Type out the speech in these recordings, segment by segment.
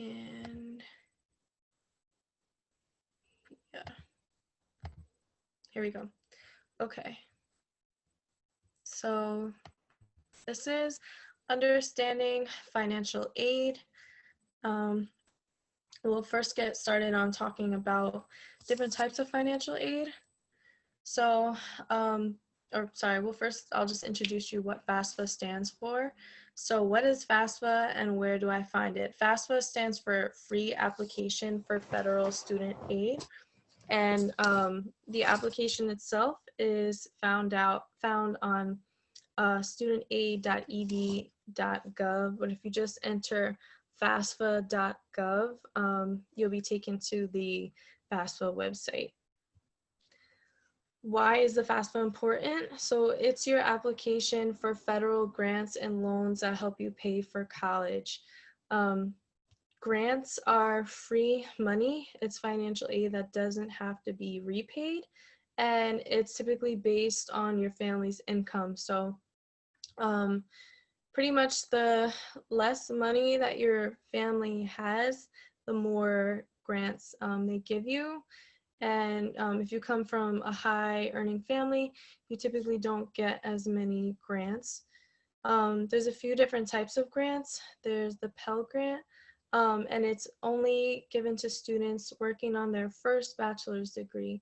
And yeah, here we go. Okay. So this is understanding financial aid. Um, we'll first get started on talking about different types of financial aid. So, I'll just introduce you what FAFSA stands for. So what is FAFSA and where do I find it? FAFSA stands for Free Application for Federal Student Aid. And the application itself is found on studentaid.ed.gov. But if you just enter FAFSA.gov, you'll be taken to the FAFSA website. Why is the FAFSA important? So it's your application for federal grants and loans that help you pay for college. Grants are free money. It's financial aid that doesn't have to be repaid, and it's typically based on your family's income. So pretty much the less money that your family has, the more grants they give you. And if you come from a high earning family, you typically don't get as many grants. There's a few different types of grants. There's the Pell Grant, and it's only given to students working on their first bachelor's degree.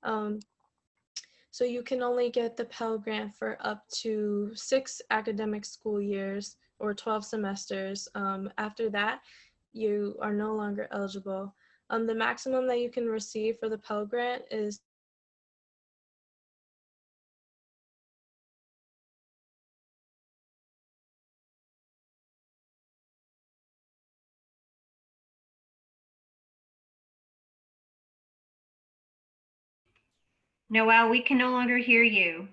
So you can only get the Pell Grant for up to 6 academic school years or 12 semesters. After that, you are no longer eligible. The maximum that you can receive for the Pell Grant is Noelle, we can no longer hear you.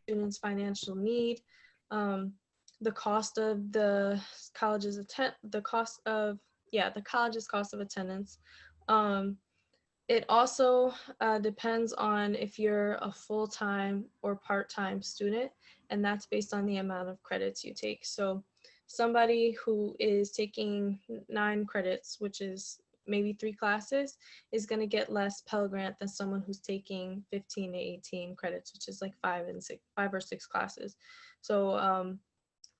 students' financial need, the cost of the college's the college's cost of attendance. It also depends on if you're a full-time or part-time student, and that's based on the amount of credits you take. So somebody who is taking 9 credits, which is maybe 3 classes, is going to get less Pell Grant than someone who's taking 15 to 18 credits, which is like 5 or 6 classes. So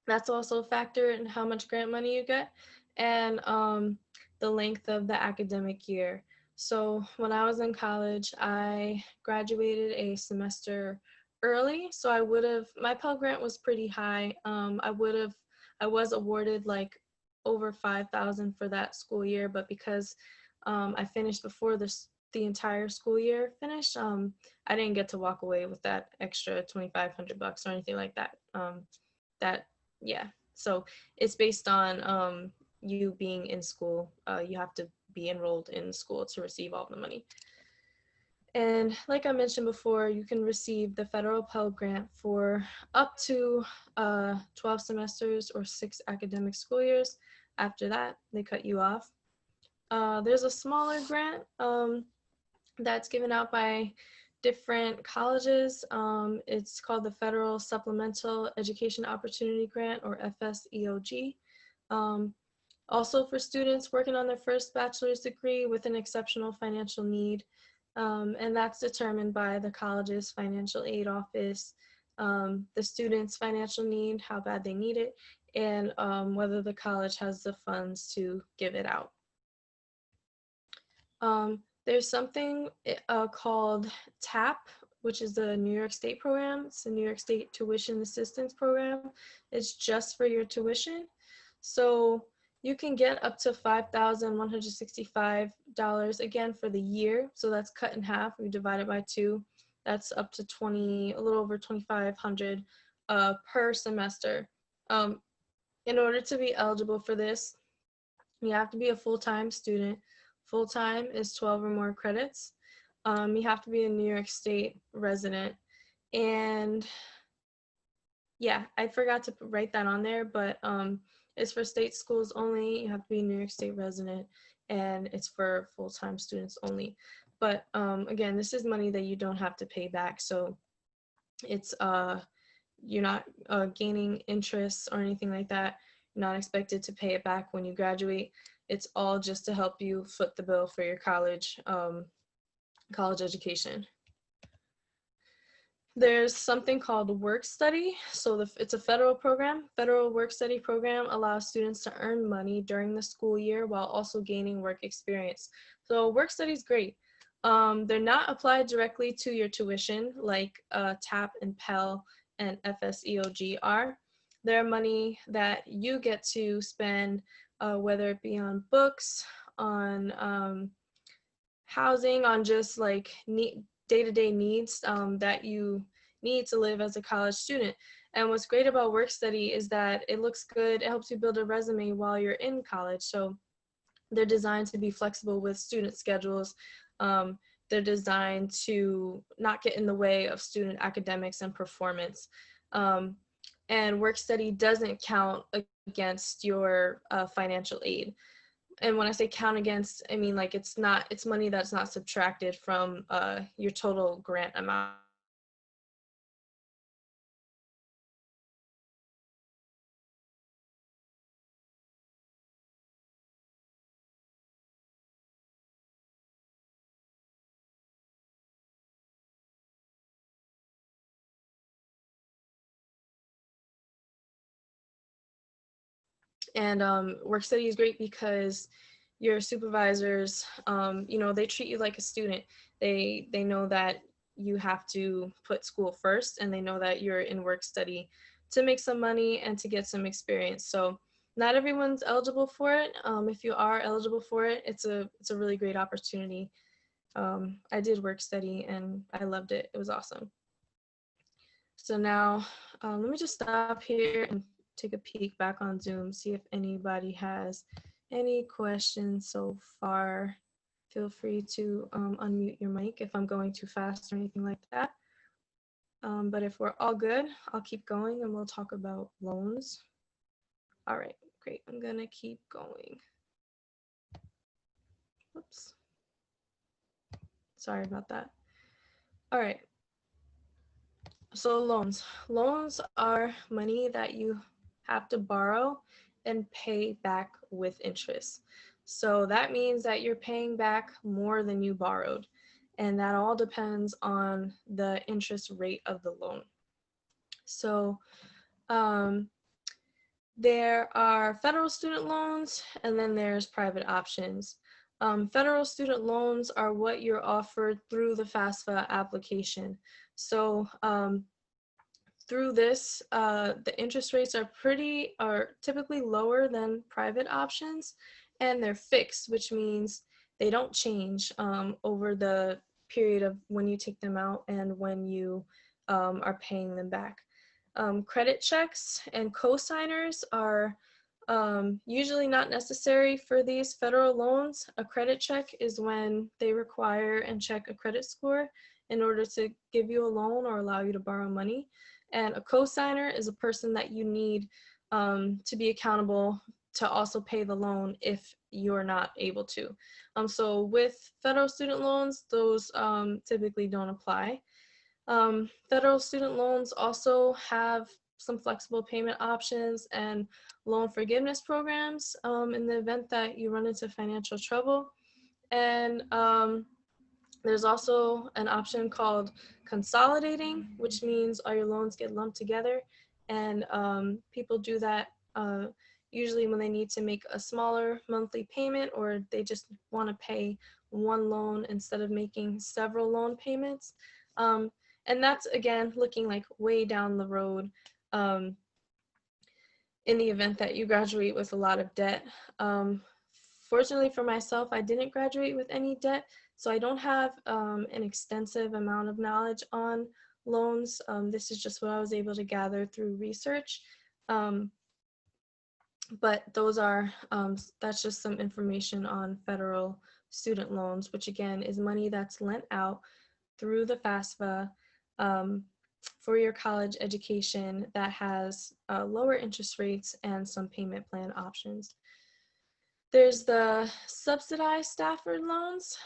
that's also a factor in how much grant money you get, and the length of the academic year. So when I was in college, I graduated a semester early, so my Pell Grant was pretty high. I was awarded like over 5,000 for that school year, but because I finished before the entire school year finished, I didn't get to walk away with that extra $2,500 or anything like that. Yeah, so it's based on you being in school. You have to be enrolled in school to receive all the money. And like I mentioned before, you can receive the federal Pell Grant for up to 12 semesters or 6 academic school years. After that, they cut you off. There's a smaller grant that's given out by different colleges. It's called the Federal Supplemental Education Opportunity Grant, or FSEOG. Also for students working on their first bachelor's degree with an exceptional financial need. And that's determined by the college's financial aid office, the student's financial need, how bad they need it, and whether the college has the funds to give it out. There's something called TAP, which is the New York State program. It's the New York State Tuition Assistance Program. It's just for your tuition. So you can get up to $5,165 again for the year. So that's cut in half. We divide it by 2. That's up to a little over $2,500 per semester. In order to be eligible for this, you have to be a full-time student. Full-time is 12 or more credits. You have to be a New York State resident. And yeah, I forgot to write that on there, but it's for state schools only. You have to be a New York State resident, and it's for full-time students only. But again, this is money that you don't have to pay back. So it's you're not gaining interest or anything like that. not expected to pay it back when you graduate. It's all just to help you foot the bill for your college education. There's something called work study. So it's a federal program. Federal work study program allows students to earn money during the school year while also gaining work experience. So work study is great. They're not applied directly to your tuition like TAP and Pell and FSEOG are. They're money that you get to spend, whether it be on books, on housing, on just like day-to-day needs that you need to live as a college student. And what's great about work study is that it looks good. It helps you build a resume while you're in college. So they're designed to be flexible with student schedules. Um, they're designed to not get in the way of student academics and performance. And work study doesn't count against your financial aid. And when I say count against, I mean like it's money that's not subtracted from your total grant amount. And work study is great because your supervisors, they treat you like a student. They know that you have to put school first, and they know that you're in work study to make some money and to get some experience. So not everyone's eligible for it. If you are eligible for it, it's a really great opportunity. I did work study and I loved it. It was awesome. So now let me just stop here and take a peek back on Zoom, see if anybody has any questions so far. Feel free to unmute your mic if I'm going too fast or anything like that. But if we're all good, I'll keep going and we'll talk about loans. All right, great. I'm gonna keep going. Oops. Sorry about that. All right. So loans. Loans are money that you have to borrow and pay back with interest. So that means that you're paying back more than you borrowed. And that all depends on the interest rate of the loan. So um, there are federal student loans and then there's private options. Federal student loans are what you're offered through the FAFSA application. So through this, the interest rates are typically lower than private options, and they're fixed, which means they don't change over the period of when you take them out and when you are paying them back. Credit checks and cosigners are usually not necessary for these federal loans. A credit check is when they require and check a credit score in order to give you a loan or allow you to borrow money. And a cosigner is a person that you need to be accountable to also pay the loan if you're not able to. So with federal student loans, those typically don't apply. Federal student loans also have some flexible payment options and loan forgiveness programs in the event that you run into financial trouble. And there's also an option called consolidating, which means all your loans get lumped together. And people do that usually when they need to make a smaller monthly payment or they just want to pay one loan instead of making several loan payments. And that's, again, looking like way down the road in the event that you graduate with a lot of debt. Fortunately for myself, I didn't graduate with any debt, so I don't have an extensive amount of knowledge on loans. This is just what I was able to gather through research. But that's just some information on federal student loans, which again is money that's lent out through the FAFSA for your college education that has lower interest rates and some payment plan options. There's the subsidized Stafford loans.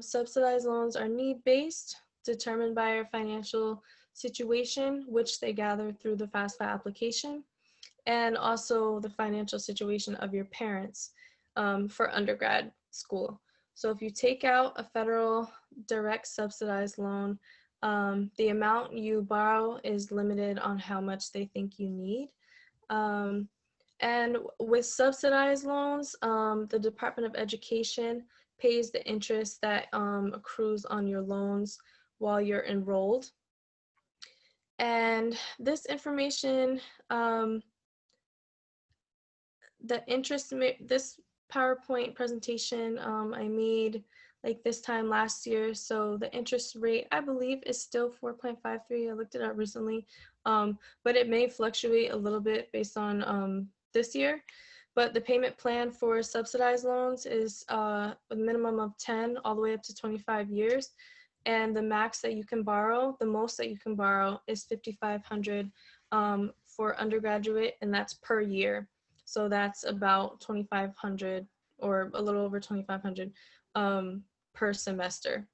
Subsidized loans are need-based, determined by your financial situation, which they gather through the FAFSA application. and also the financial situation of your parents for undergrad school. So if you take out a federal direct subsidized loan, the amount you borrow is limited on how much they think you need. Um, and with subsidized loans, the Department of Education pays the interest that accrues on your loans while you're enrolled. And this information, this PowerPoint presentation I made like this time last year. So the interest rate, I believe, is still 4.53. I looked it up recently, but it may fluctuate a little bit based on this year. But the payment plan for subsidized loans is a minimum of 10 all the way up to 25 years. And the max that you can borrow, the most that you can borrow is 5,500 for undergraduate, and that's per year. So that's about 2,500 or a little over 2,500 per semester.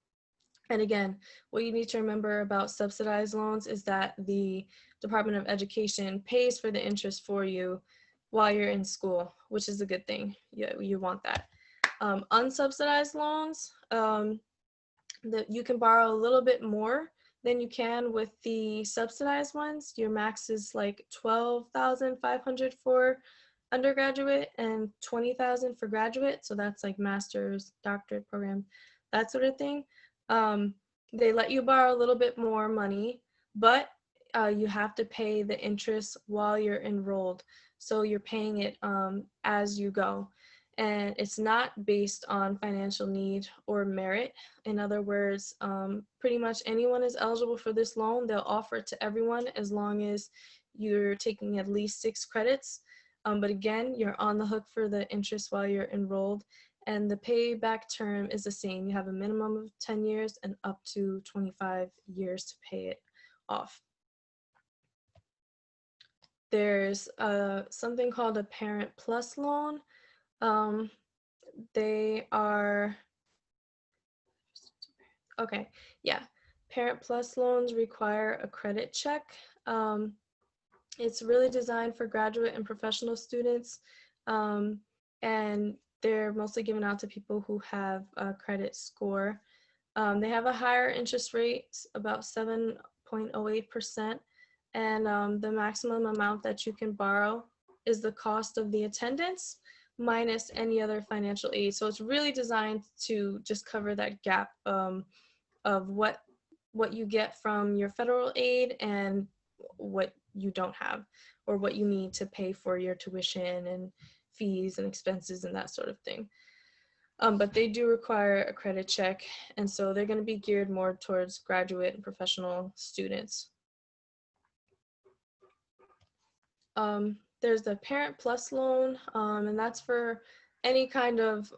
And again, what you need to remember about subsidized loans is that the Department of Education pays for the interest for you while you're in school, which is a good thing. You want that. Unsubsidized loans, that you can borrow a little bit more than you can with the subsidized ones. Your max is like 12,500 for undergraduate and 20,000 for graduate. So that's like master's, doctorate program, that sort of thing. Um, they let you borrow a little bit more money, but you have to pay the interest while you're enrolled. So you're paying it as you go. And it's not based on financial need or merit. In other words, pretty much anyone is eligible for this loan. They'll offer it to everyone as long as you're taking at least 6 credits. But again, you're on the hook for the interest while you're enrolled. And the payback term is the same. You have a minimum of 10 years and up to 25 years to pay it off. There's something called a Parent Plus loan. Um, they are, okay, yeah. Parent Plus loans require a credit check. It's really designed for graduate and professional students, and they're mostly given out to people who have a credit score. They have a higher interest rate, about 7.08%, and the maximum amount that you can borrow is the cost of the attendance minus any other financial aid. So it's really designed to just cover that gap of what you get from your federal aid and what you don't have, or what you need to pay for your tuition and fees and expenses and that sort of thing. But they do require a credit check, and so they're going to be geared more towards graduate and professional students. There's the Parent Plus loan, and that's for any kind of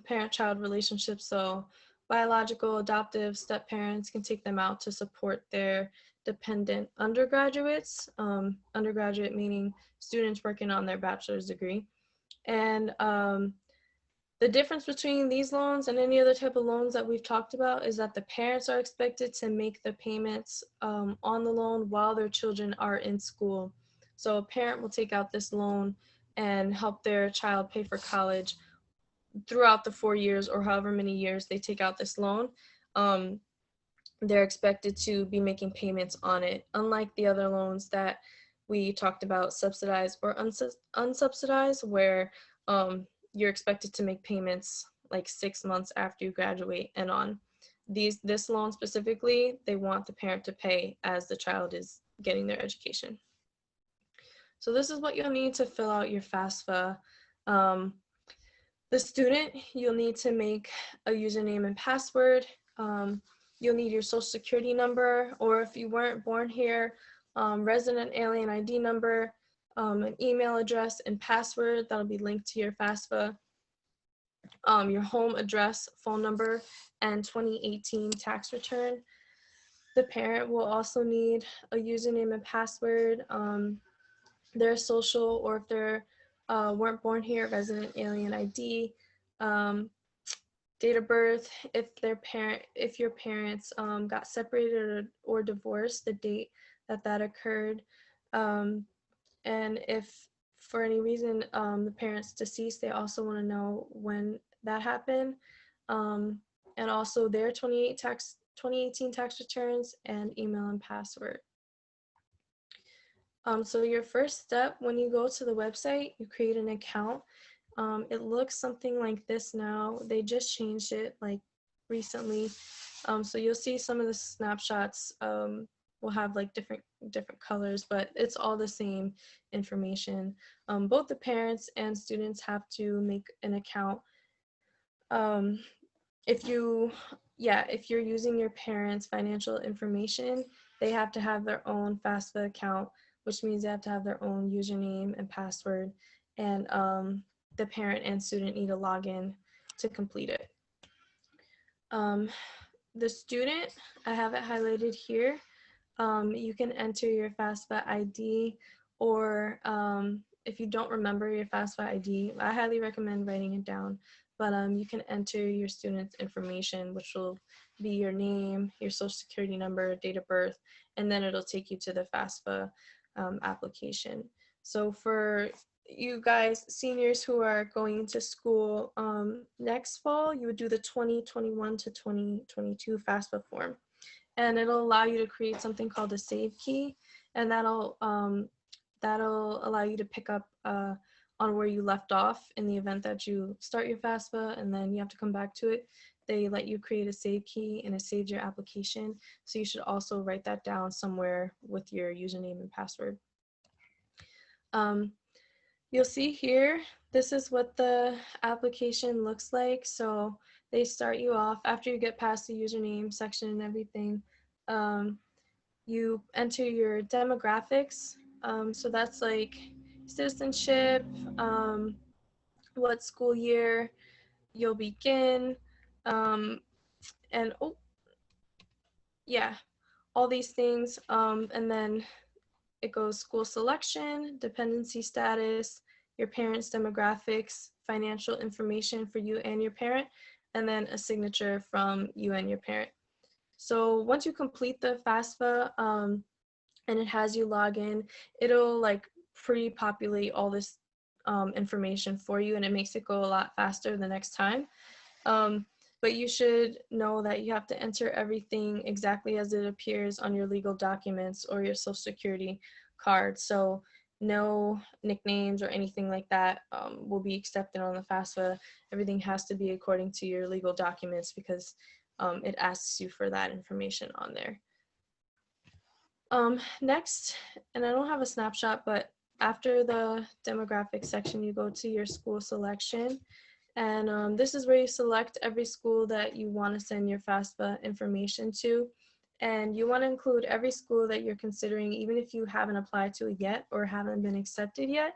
parent-child relationship. So biological, adoptive, step parents can take them out to support their dependent undergraduates, undergraduate meaning students working on their bachelor's degree. And the difference between these loans and any other type of loans that we've talked about is that the parents are expected to make the payments on the loan while their children are in school. So a parent will take out this loan and help their child pay for college throughout the 4 years or however many years they take out this loan. They're expected to be making payments on it, unlike the other loans that we talked about, subsidized or unsubsidized, where you're expected to make payments like 6 months after you graduate and on. This loan specifically, they want the parent to pay as the child is getting their education. So this is what you'll need to fill out your FAFSA. The student, you'll need to make a username and password. You'll need your social security number, or if you weren't born here, resident alien ID number, an email address and password that'll be linked to your FAFSA, your home address, phone number, and 2018 tax return. The parent will also need a username and password, their social, or if they're weren't born here, resident alien ID, date of birth, if your parents got separated or divorced, the date that occurred, And if for any reason the parent's deceased, they also want to know when that happened, um, and also their 2018 tax returns and email and password. So your first step when you go to the website, you create an account. It looks something like this now. They just changed it like recently. So you'll see some of the snapshots will have like different colors, but it's all the same information. Both the parents and students have to make an account. Um, if you if you're using your parents' financial information, they have to have their own FAFSA account, which means they have to have their own username and password, and the parent and student need to log in to complete it. Um, the student, I have it highlighted here. You can enter your FAFSA ID, or if you don't remember your FAFSA ID, I highly recommend writing it down. But you can enter your student's information, which will be your name, your social security number, date of birth, and then it'll take you to the FAFSA application. So for you guys, seniors who are going into school next fall, you would do the 2021 to 2022 FAFSA form, and it'll allow you to create something called a save key, and that'll allow you to pick up on where you left off in the event that you start your FAFSA and then you have to come back to it. They let you create a save key and it saves your application. So you should also write that down somewhere with your username and password. Um, you'll see here, this is what the application looks like. So they start you off after you get past the username section and everything. Um, you enter your demographics. So that's like citizenship, what school year you'll begin, um, and yeah, all these things. And then it goes school selection, dependency status, your parents' demographics, financial information for you and your parent, and then a signature from you and your parent. So once you complete the FAFSA, and it has you log in, it'll like pre-populate all this information for you, and it makes it go a lot faster the next time. Um, but you should know that you have to enter everything exactly as it appears on your legal documents or your social security card. So no nicknames or anything like that will be accepted on the FAFSA. Everything has to be according to your legal documents because it asks you for that information on there. Next, and I don't have a snapshot, but after the demographic section, you go to your school selection. And this is where you select every school that you want to send your FAFSA information to. And you want to include every school that you're considering, even if you haven't applied to it yet or haven't been accepted yet.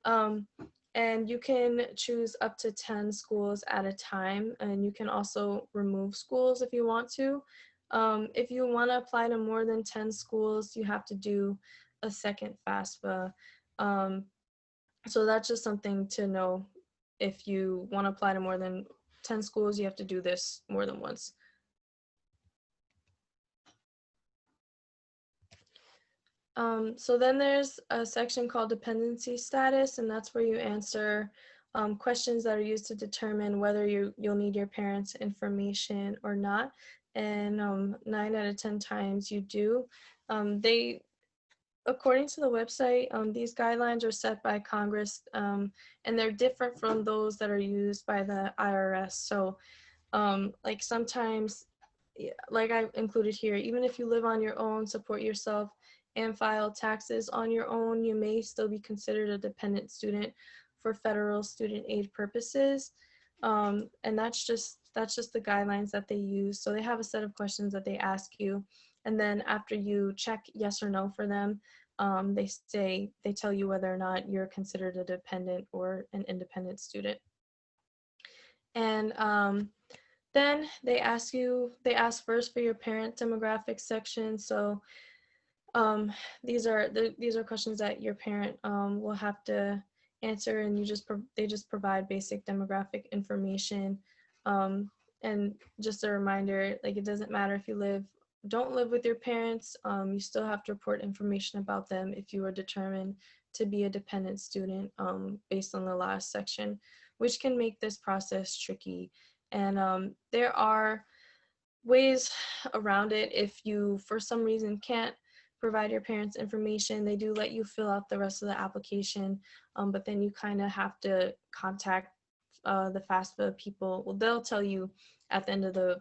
Um, and you can choose up to 10 schools at a time, and you can also remove schools if you want to. If you want to apply to more than 10 schools, you have to do a second FAFSA. Um, so that's just something to know. If you want to apply to more than 10 schools, you have to do this more than once. So then there's a section called dependency status, and that's where you answer questions that are used to determine whether you'll need your parents' information or not. And 9 out of 10 times you do. They According to the website, these guidelines are set by Congress, and they're different from those that are used by the IRS. So like sometimes, like I included here, even if you live on your own, support yourself, and file taxes on your own, you may still be considered a dependent student for federal student aid purposes. And that's just the guidelines that they use. So they have a set of questions that they ask you, and then after you check yes or no for them, they tell you whether or not you're considered a dependent or an independent student. And then they ask first for your parent demographic section. So these are questions that your parent will have to answer, and they just provide basic demographic information. And just a reminder, like it doesn't matter if you don't live with your parents, you still have to report information about them if you are determined to be a dependent student based on the last section, which can make this process tricky. And there are ways around it. If you, for some reason, can't provide your parents information, they do let you fill out the rest of the application, but then you kind of have to contact the FAFSA people. Well, they'll tell you at the end of the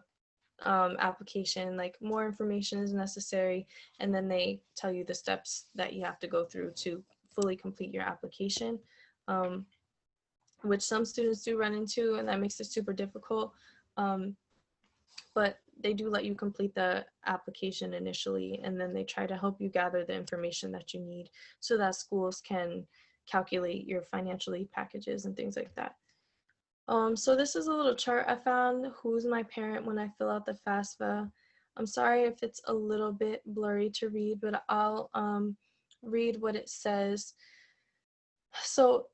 application, like more information is necessary, and then they tell you the steps that you have to go through to fully complete your application, um, which some students do run into, and that makes it super difficult. Um, but they do let you complete the application initially, and then they try to help you gather the information that you need so that schools can calculate your financial aid packages and things like that. So this is a little chart I found, who's my parent when I fill out the FAFSA. I'm sorry if it's a little bit blurry to read, but I'll read what it says. So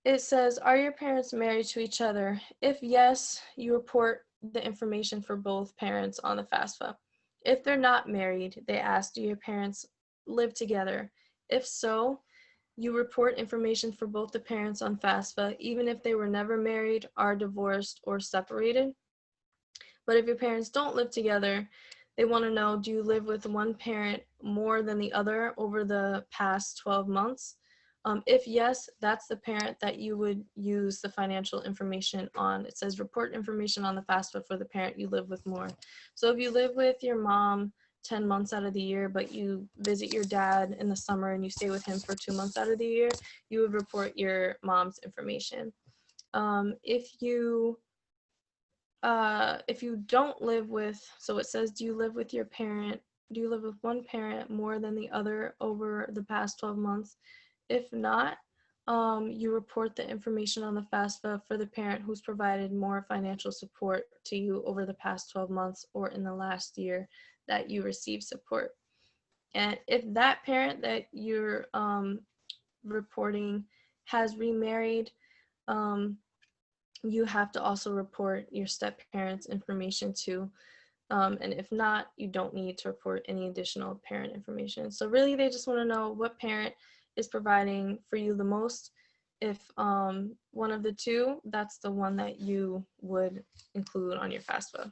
it says, are your parents married to each other? If yes, you report the information for both parents on the FAFSA. If they're not married, they ask, do your parents live together? If so, you report information for both the parents on FAFSA, even if they were never married, are divorced, or separated. But if your parents don't live together, they want to know, do you live with one parent more than the other over the past 12 months? If yes, that's the parent that you would use the financial information on. It says report information on the FAFSA for the parent you live with more. So if you live with your mom 10 months out of the year, but you visit your dad in the summer and you stay with him for 2 months out of the year, you would report your mom's information. If you don't live with, so it says, do you live with your parent? Do you live with one parent more than the other over the past 12 months? If not, you report the information on the FAFSA for the parent who's provided more financial support to you over the past 12 months or in the last year that you received support. And if that parent that you're reporting has remarried, you have to also report your step parents' information too. And if not, you don't need to report any additional parent information. So really, they just want to know what parent is providing for you the most. If one of the two, that's the one that you would include on your FAFSA.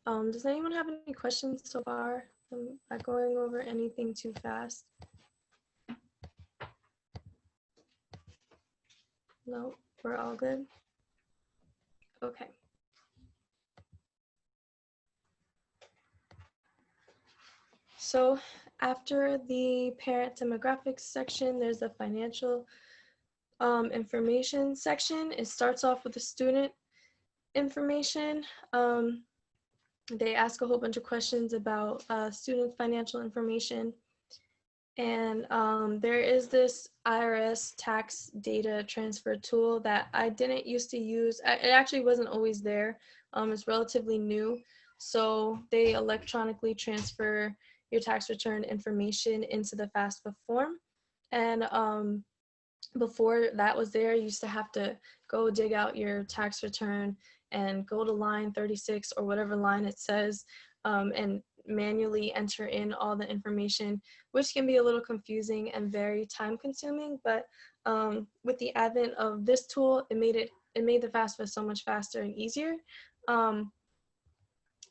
Does anyone have any questions so far? Am I going over anything too fast? No, we're all good? Okay. So after the parent demographics section, there's a financial information section. It starts off with the student information. They ask a whole bunch of questions about student financial information. And there is this IRS tax data transfer tool that I didn't used to use. It actually wasn't always there. It's relatively new. So they electronically transfer your tax return information into the FAFSA form. And before that was there, you used to have to go dig out your tax return and go to line 36 or whatever line it says, and manually enter in all the information, which can be a little confusing and very time consuming. But with the advent of this tool, it made the FAFSA so much faster and easier.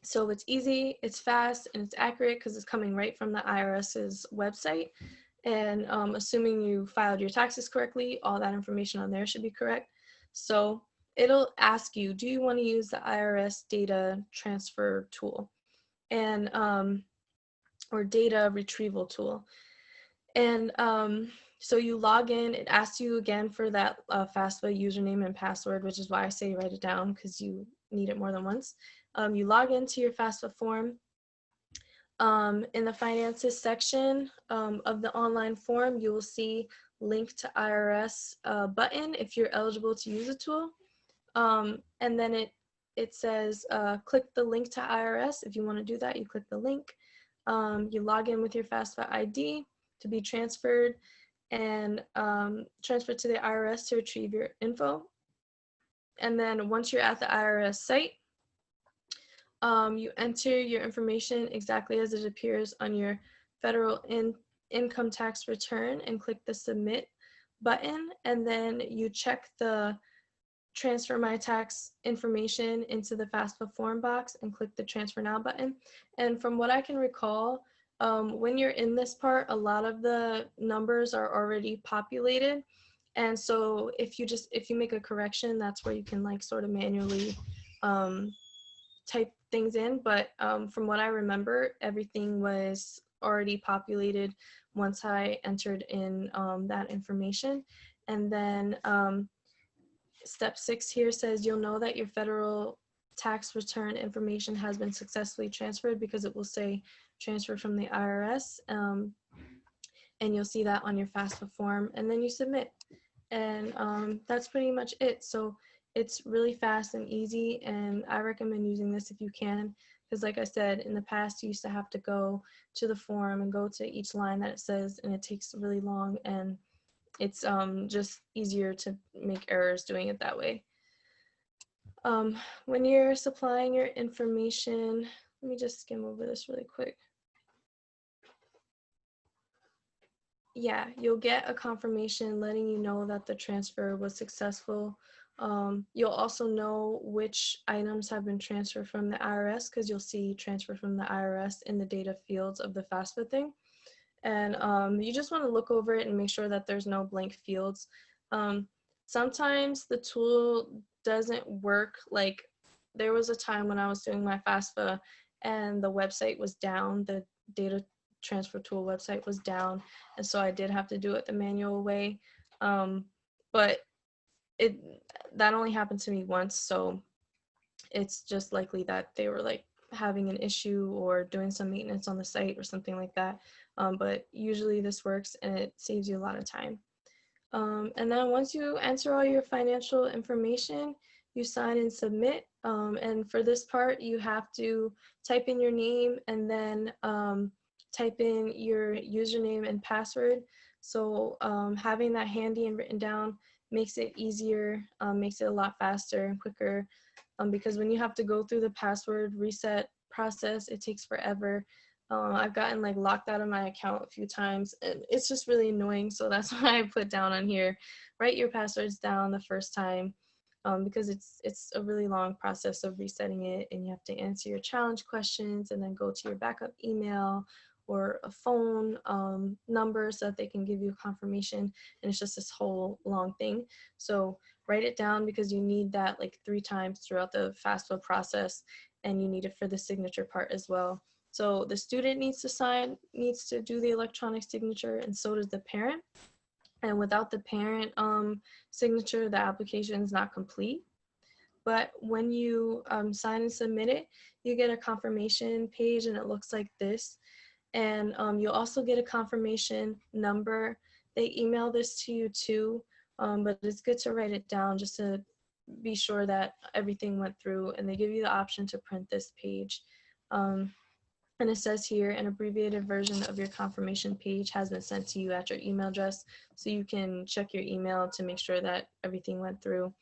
So it's easy, it's fast, and it's accurate because it's coming right from the IRS's website. And assuming you filed your taxes correctly, all that information on there should be correct. So it'll ask you, do you want to use the IRS data transfer tool and or data retrieval tool? And so you log in, it asks you again for that FAFSA username and password, which is why I say write it down because you need it more than once. You log into your FAFSA form. In the finances section of the online form, you will see link to IRS button if you're eligible to use the tool. And then it says click the link to IRS. If you want to do that, you click the link. You log in with your FAFSA ID to be transferred and transferred to the IRS to retrieve your info. And then once you're at the IRS site, You enter your information exactly as it appears on your federal income tax return and click the submit button, and then you check the transfer my tax information into the FAFSA form box and click the transfer now button. And from what I can recall, when you're in this part, a lot of the numbers are already populated. And so if you make a correction, that's where you can like sort of manually um, type things in. But from what I remember, everything was already populated once I entered in that information. And then step 6 here says you'll know that your federal tax return information has been successfully transferred because it will say transfer from the IRS. And you'll see that on your FAFSA form, and then you submit. And that's pretty much it. So it's really fast and easy, and I recommend using this if you can, because like I said, in the past you used to have to go to the form and go to each line that it says, and it takes really long, and it's just easier to make errors doing it that way. When you're supplying your information, let me just skim over this really quick. Yeah, you'll get a confirmation letting you know that the transfer was successful. You'll also know which items have been transferred from the IRS because you'll see transfer from the IRS in the data fields of the FAFSA thing. And you just want to look over it and make sure that there's no blank fields. Sometimes the tool doesn't work. Like there was a time when I was doing my FAFSA and the website was down, the data transfer tool website was down, and so I did have to do it the manual way. But it that only happened to me once, so it's just likely that they were like having an issue or doing some maintenance on the site or something like that. But usually this works and it saves you a lot of time. And then once you enter all your financial information, you sign and submit. And for this part, you have to type in your name and then type in your username and password. So having that handy and written down makes it easier, makes it a lot faster and quicker. Because when you have to go through the password reset process, it takes forever. I've gotten like locked out of my account a few times, and it's just really annoying. So that's why I put down on here, write your passwords down the first time, because it's a really long process of resetting it, and you have to answer your challenge questions and then go to your backup email or a phone number so that they can give you a confirmation. And it's just this whole long thing. So write it down because you need that like 3 times throughout the FAFSA process, and you need it for the signature part as well. So the student needs to do the electronic signature, and so does the parent. And without the parent signature, the application is not complete. But when you sign and submit it, you get a confirmation page, and it looks like this. And you'll also get a confirmation number. They email this to you too, but it's good to write it down just to be sure that everything went through. And they give you the option to print this page. And it says here, an abbreviated version of your confirmation page has been sent to you at your email address, so you can check your email to make sure that everything went through.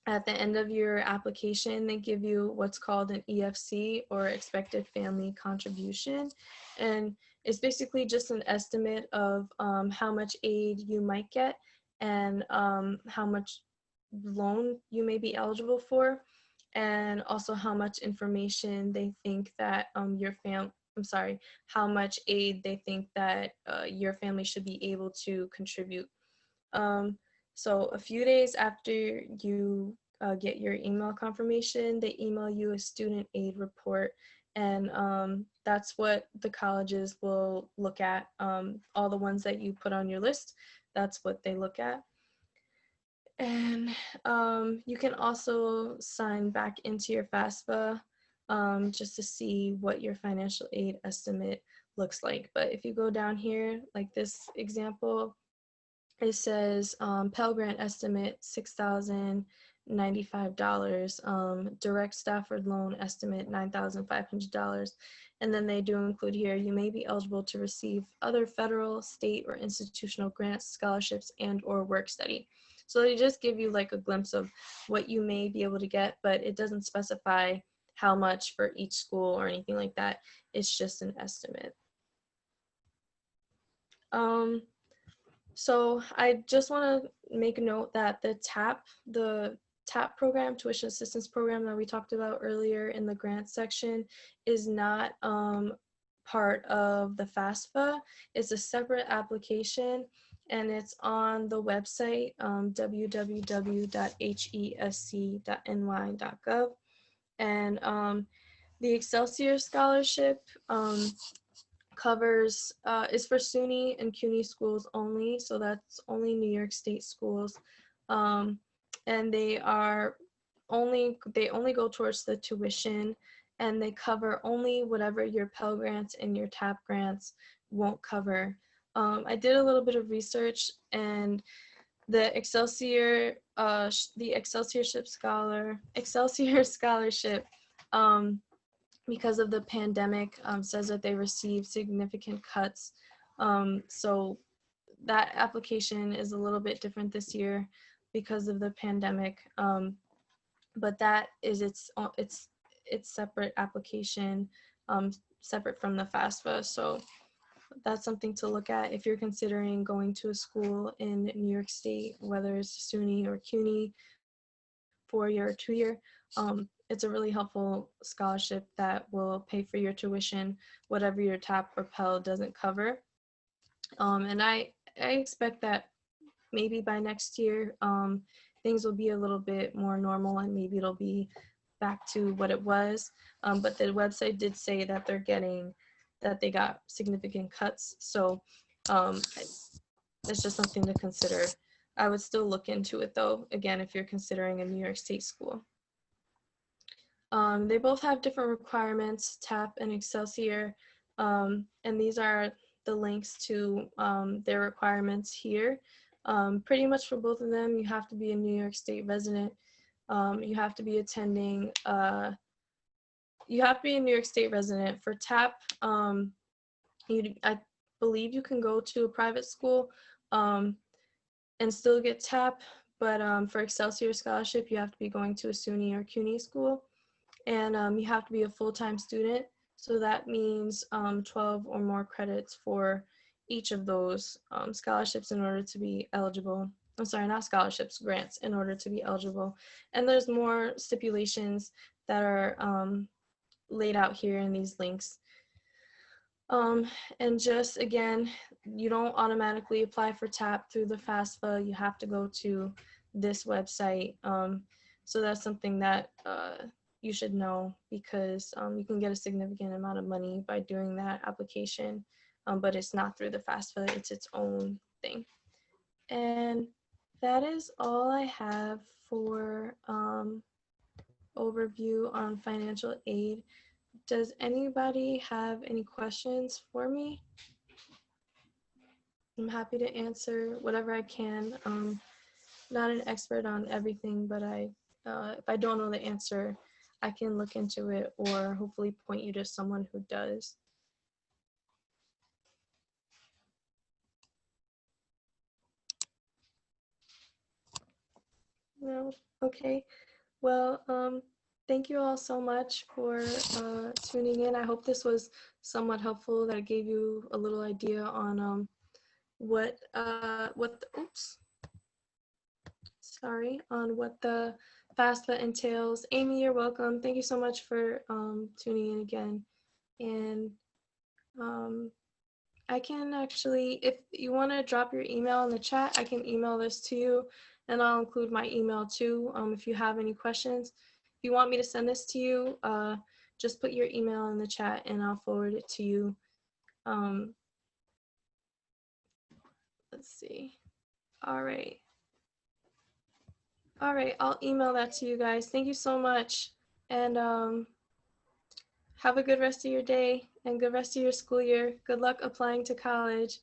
At the end of your application, they give you what's called an EFC, or expected family contribution. And it's basically just an estimate of how much aid you might get and how much loan you may be eligible for, and also how much information they think that how much aid they think that your family should be able to contribute. So a few days after you get your email confirmation, they email you a student aid report, and that's what the colleges will look at. All the ones that you put on your list, that's what they look at. And you can also sign back into your FAFSA just to see what your financial aid estimate looks like. But if you go down here, like this example, it says Pell Grant estimate $6,095, direct Stafford loan estimate $9,500. And then they do include here, you may be eligible to receive other federal, state, or institutional grants, scholarships, and or work study. So they just give you like a glimpse of what you may be able to get, but it doesn't specify how much for each school or anything like that. It's just an estimate. So I just want to make a note that the TAP program, tuition assistance program that we talked about earlier in the grant section, is not part of the FAFSA. It's a separate application, and it's on the website www.hesc.ny.gov. And the Excelsior Scholarship covers is for SUNY and CUNY schools only, so that's only New York State schools, and they only go towards the tuition, and they cover only whatever your Pell Grants and your TAP grants won't cover. I did a little bit of research, and the Excelsior Scholarship, because of the pandemic, says that they received significant cuts. So that application is a little bit different this year because of the pandemic. But that is its separate application, separate from the FAFSA. So that's something to look at if you're considering going to a school in New York State, whether it's SUNY or CUNY, 4-year or 2-year. It's a really helpful scholarship that will pay for your tuition, whatever your TAP or Pell doesn't cover. And I expect that maybe by next year, things will be a little bit more normal, and maybe it'll be back to what it was. But the website did say that they got significant cuts. So it's just something to consider. I would still look into it though, again, if you're considering a New York State school. They both have different requirements, TAP and Excelsior, and these are the links to their requirements here. Pretty much for both of them, you have to be a New York State resident. You have to be attending, you have to be a New York State resident. For TAP, I believe you can go to a private school and still get TAP, but for Excelsior Scholarship, you have to be going to a SUNY or CUNY school. And you have to be a full-time student. So that means 12 or more credits for each of those scholarships in order to be eligible. I'm sorry, not scholarships, grants, in order to be eligible. And there's more stipulations that are laid out here in these links. And just again, you don't automatically apply for TAP through the FAFSA. You have to go to this website. So that's something that you should know, because you can get a significant amount of money by doing that application, but it's not through the FAFSA, it's its own thing. And that is all I have for overview on financial aid. Does anybody have any questions for me? I'm happy to answer whatever I can. Not an expert on everything, but if I don't know the answer, I can look into it or hopefully point you to someone who does. No? Okay. Well, thank you all so much for tuning in. I hope this was somewhat helpful, that it gave you a little idea on what the FAFSA entails. Amy, you're welcome. Thank you so much for tuning in again. And I can actually, if you want to drop your email in the chat, I can email this to you, and I'll include my email too if you have any questions. If you want me to send this to you, just put your email in the chat and I'll forward it to you. Let's see. All right. All right, I'll email that to you guys. Thank you so much. And have a good rest of your day and good rest of your school year. Good luck applying to college.